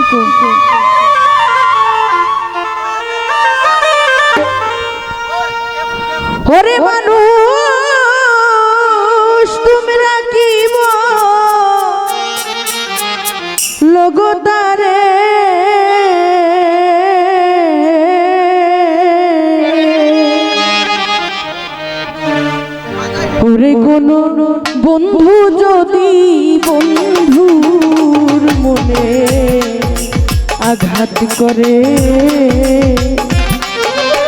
থেকো। ওরে মানুষ তোমরা কি লগতারে ওরে কোন বন্ধু যদি বন্ধুর মনে আঘাত করে,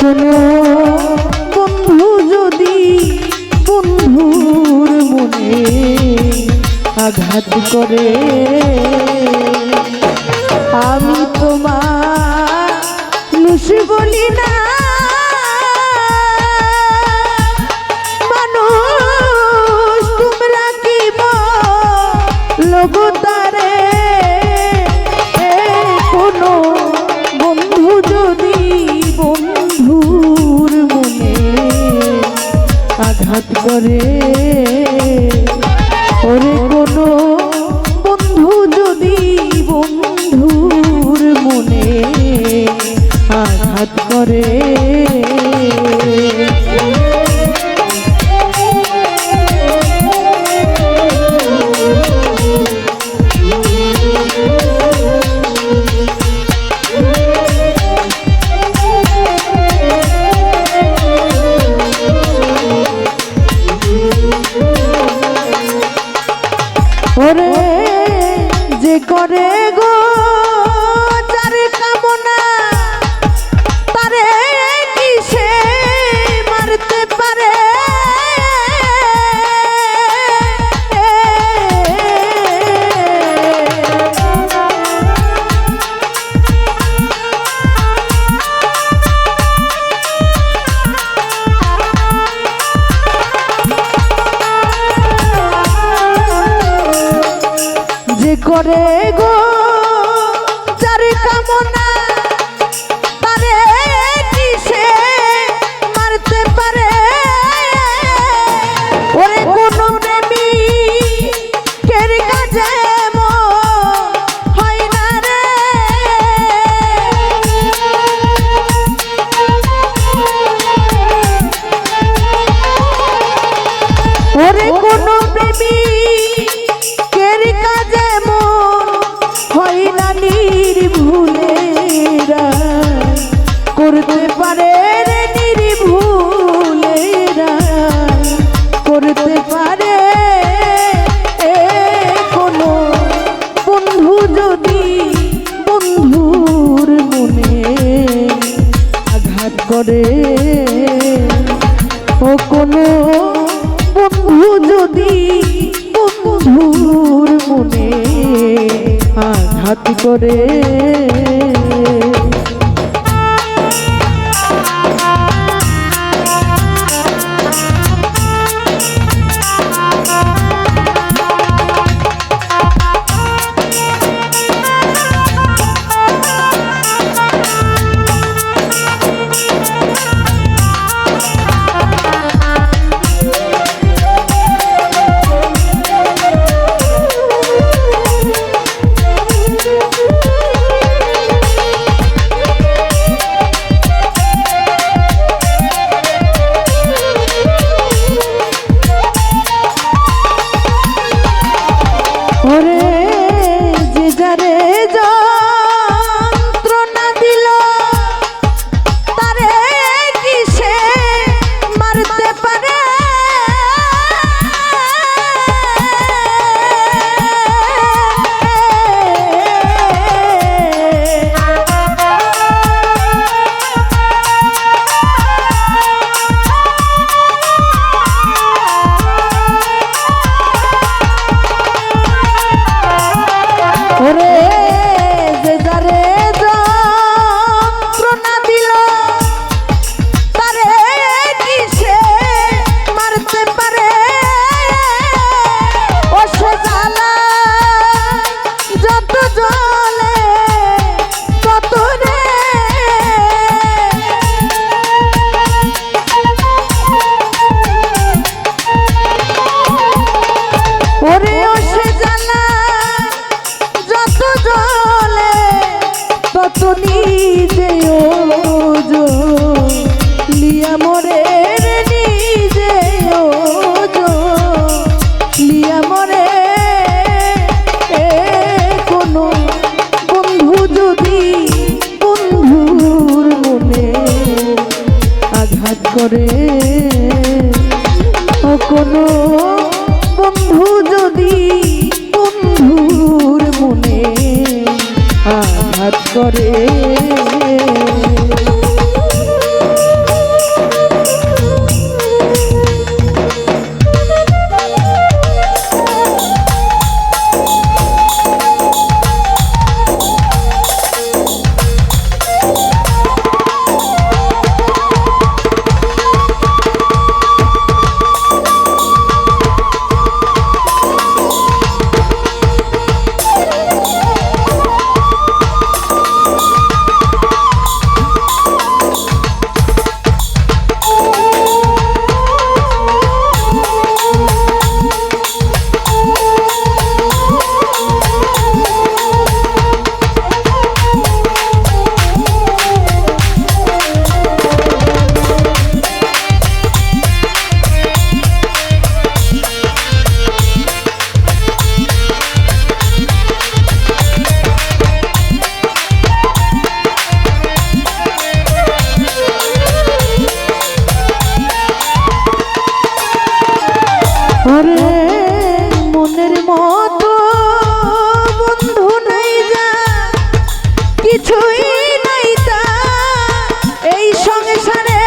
কোন বন্ধু যদি বন্ধুর মনে আঘাত করে, আমি তোমার নুস বলি না, মানুষ তোমরা কি লগতারে কোনো বন্ধু যদি বন্ধুর মনে আঘাত করে, ওরে কোনো বন্ধু যদি বন্ধুর মনে আঘাত করে, ওরে যে করে গো যার কামনা, তারে কিসে মারতে পারে, করে গো যার কামনা, তারে কিসে মারতে পারে, ওরে কোন প্রেমী কের কাজে হয় না রে, ওরে কোন প্রেমী কের কাজে হয় না নির্ভুলেরা করতে পারে রে, নির্ভুলেরা করতে পারে, কোনো বন্ধু যদি বন্ধুর মনে আঘাত করে, ও কোনো বন্ধু যদি বন্ধুর মনে আঘাত করে, ওরে ও সে জ্বালা যত জ্বলে করে। ও কোনো বন্ধু যদি বন্ধুর মনে আঘাত করে। আরে মনের মতো বন্ধু নাই যা, কিছুই নাই তা এই সংসারে।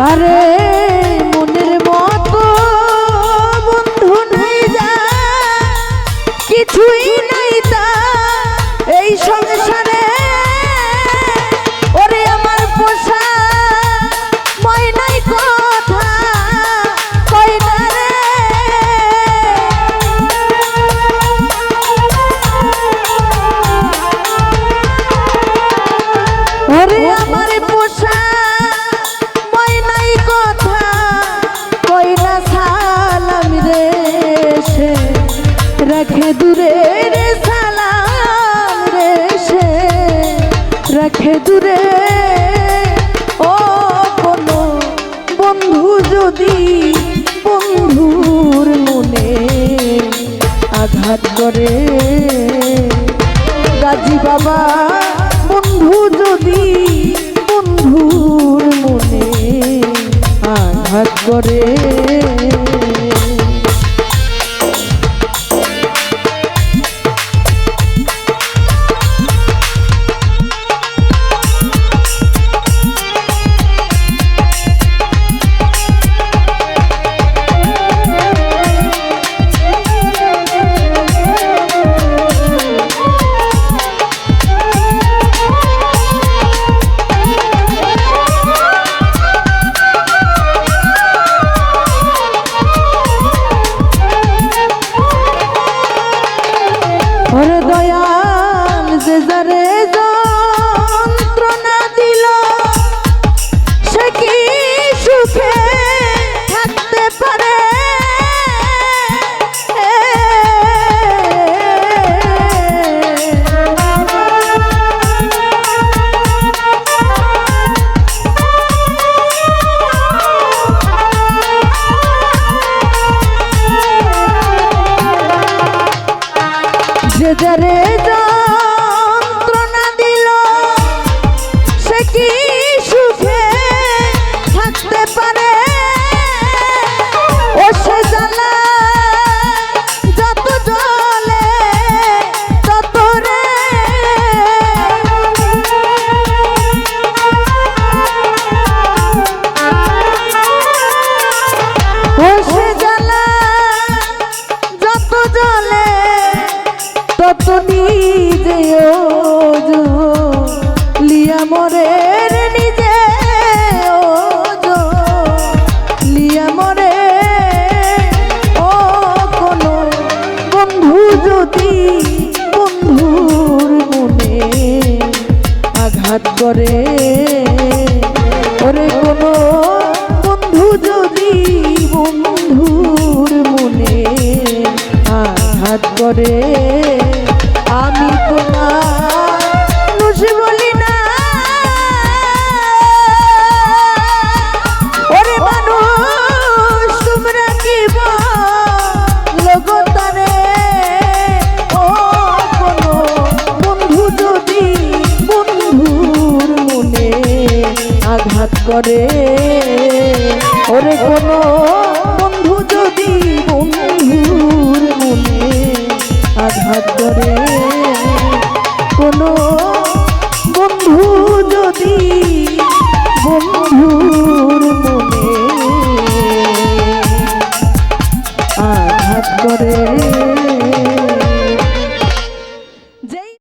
আরে মনের মতো বন্ধু নাই যা, কিছুই নাই তা এই সংসারে। ওরে আমার পোষা ময়নাই কথা কই না রে। ওরে আমার পোষা রাখে দূরে রে সালাম রে সে রাখে দূরে। ও কোনো বন্ধু যদি বন্ধুর মনে আঘাত করে। গাজী বাবা বন্ধু যদি বন্ধুর মনে আঘাত করে। যারে যন্ত্রণা দিল সে কি সুখে থাকতে পারে। ও সে জ্বালা যত জ্বলে তত রে। ও সে জ্বালা যত জ্বলে তত নিজে লিয়া মরে নিজে লিয়া মরে। ও কোনো বন্ধু যদি বন্ধুর মনে আঘাত করে। ওরে কোনো বন্ধু যদি বন্ধুর মনে আঘাত করে। আমি তোমার করে। ওরে কোনো বন্ধু যদি বন্ধুর মনে আঘাত করে, কোনো বন্ধু যদি বন্ধুর মনে আঘাত করে।